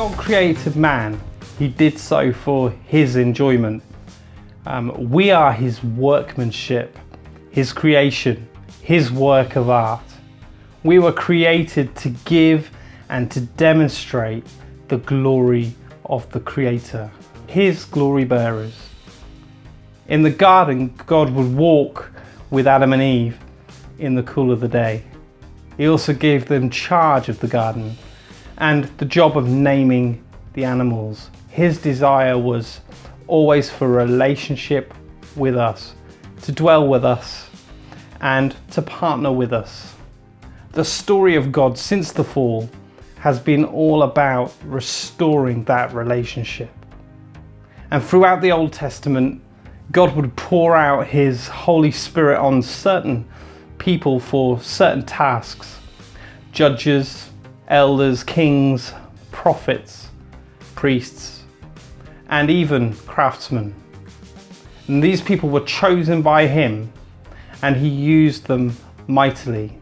God created man, he did so for his enjoyment. We are his workmanship, his creation, his work of art. We were created to give and to demonstrate the glory of the Creator, his glory bearers. In the garden, God would walk with Adam and Eve in the cool of the day. He also gave them charge of the garden and the job of naming the animals. His desire was always for a relationship with us, to dwell with us and to partner with us. The story of God since the fall has been all about restoring that relationship. And throughout the Old Testament, God would pour out his Holy Spirit on certain people for certain tasks. Judges, elders, kings, prophets, priests, and even craftsmen. And these people were chosen by him, and he used them mightily.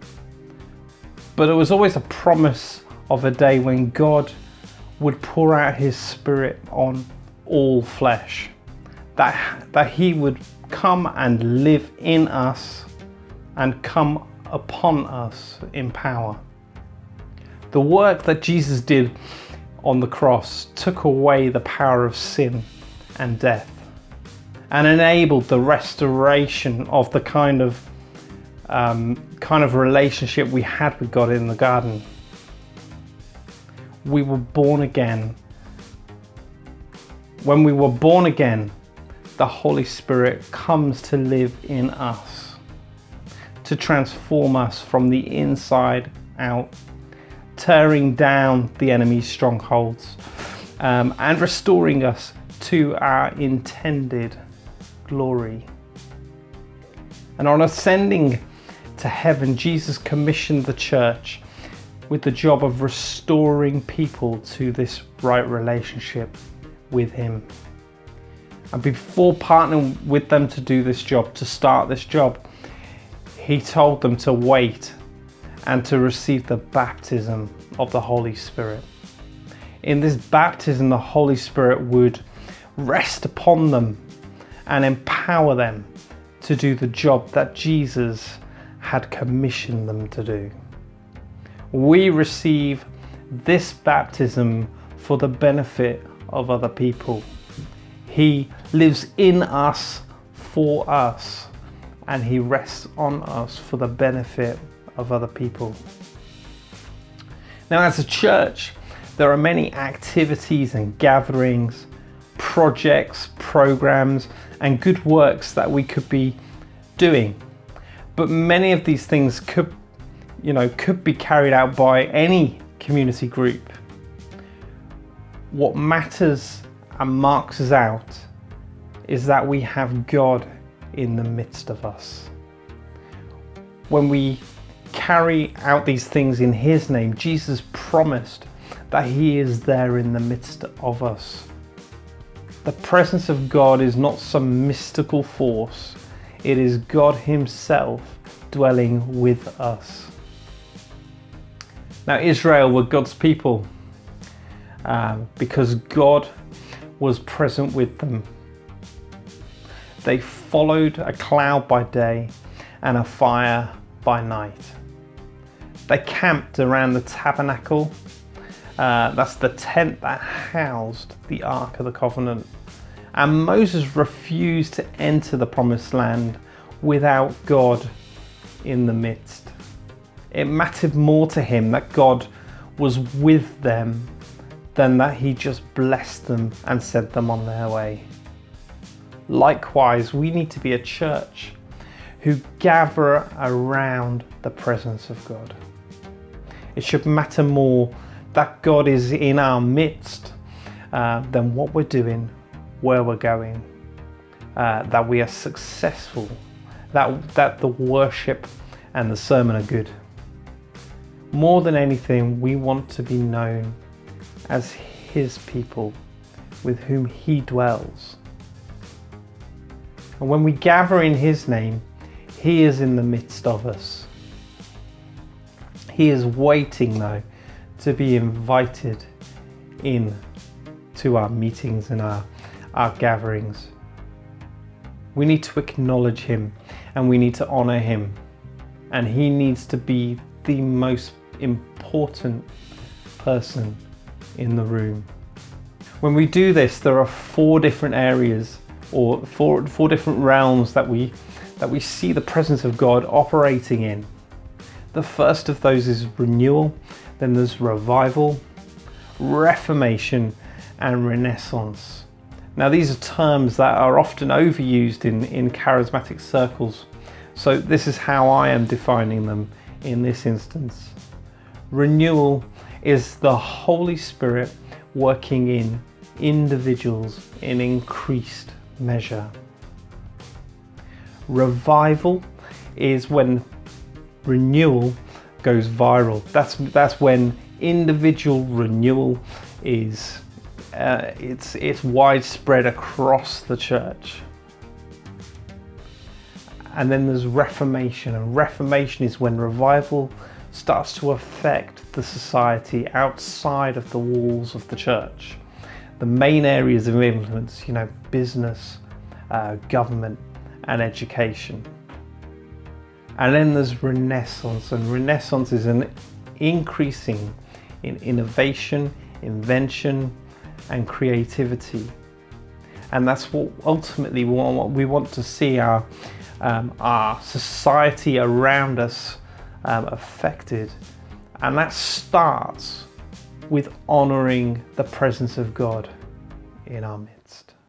But it was always a promise of a day when God would pour out his Spirit on all flesh, that he would come and live in us and come upon us in power. The work that Jesus did on the cross took away the power of sin and death and enabled the restoration of the kind of relationship we had with God in the garden. We were born again. When we were born again, the Holy Spirit comes to live in us, to transform us from the inside out, tearing down the enemy's strongholds, and restoring us to our intended glory. And on ascending to heaven, Jesus commissioned the church with the job of restoring people to this right relationship with him. And before partnering with them to do this job, to start this job, he told them to wait and to receive the baptism of the Holy Spirit. In this baptism, the Holy Spirit would rest upon them and empower them to do the job that Jesus had commissioned them to do. We receive this baptism for the benefit of other people. He lives in us for us, and he rests on us for the benefit of other people. Now, as a church, there are many activities and gatherings, projects, programs, and good works that we could be doing. But many of these things could be carried out by any community group. What matters and marks us out is that we have God in the midst of us. When we carry out these things in his name, Jesus promised that he is there in the midst of us. The presence of God is not some mystical force. It is God himself dwelling with us. Now, Israel were God's people because God was present with them. They followed a cloud by day and a fire by night. They camped around the tabernacle. That's the tent that housed the Ark of the Covenant. And Moses refused to enter the promised land without God in the midst. It mattered more to him that God was with them than that he just blessed them and sent them on their way. Likewise, we need to be a church who gather around the presence of God. It should matter more that God is in our midst than what we're doing, where we're going, that we are successful, that the worship and the sermon are good. More than anything, we want to be known as his people with whom he dwells. And when we gather in his name, he is in the midst of us. He is waiting, though, to be invited in to our meetings and our gatherings. We need to acknowledge him and we need to honor him, and he needs to be the most important person in the room. When we do this, there are 4 different areas or four different realms that we see the presence of God operating in. The first of those is renewal, then there's revival, reformation, and renaissance. Now, these are terms that are often overused in charismatic circles, so this is how I am defining them in this instance. Renewal is the Holy Spirit working in individuals in increased measure. Revival is when renewal goes viral. That's when individual renewal is it's widespread across the church. And then there's reformation, and reformation is when revival starts to affect the society outside of the walls of the church. The main areas of influence, business, government, and education. And then there's renaissance, and renaissance is an increasing in innovation, invention, and creativity. And that's what ultimately we want to see our society around us affected. And that starts with honoring the presence of God in our midst.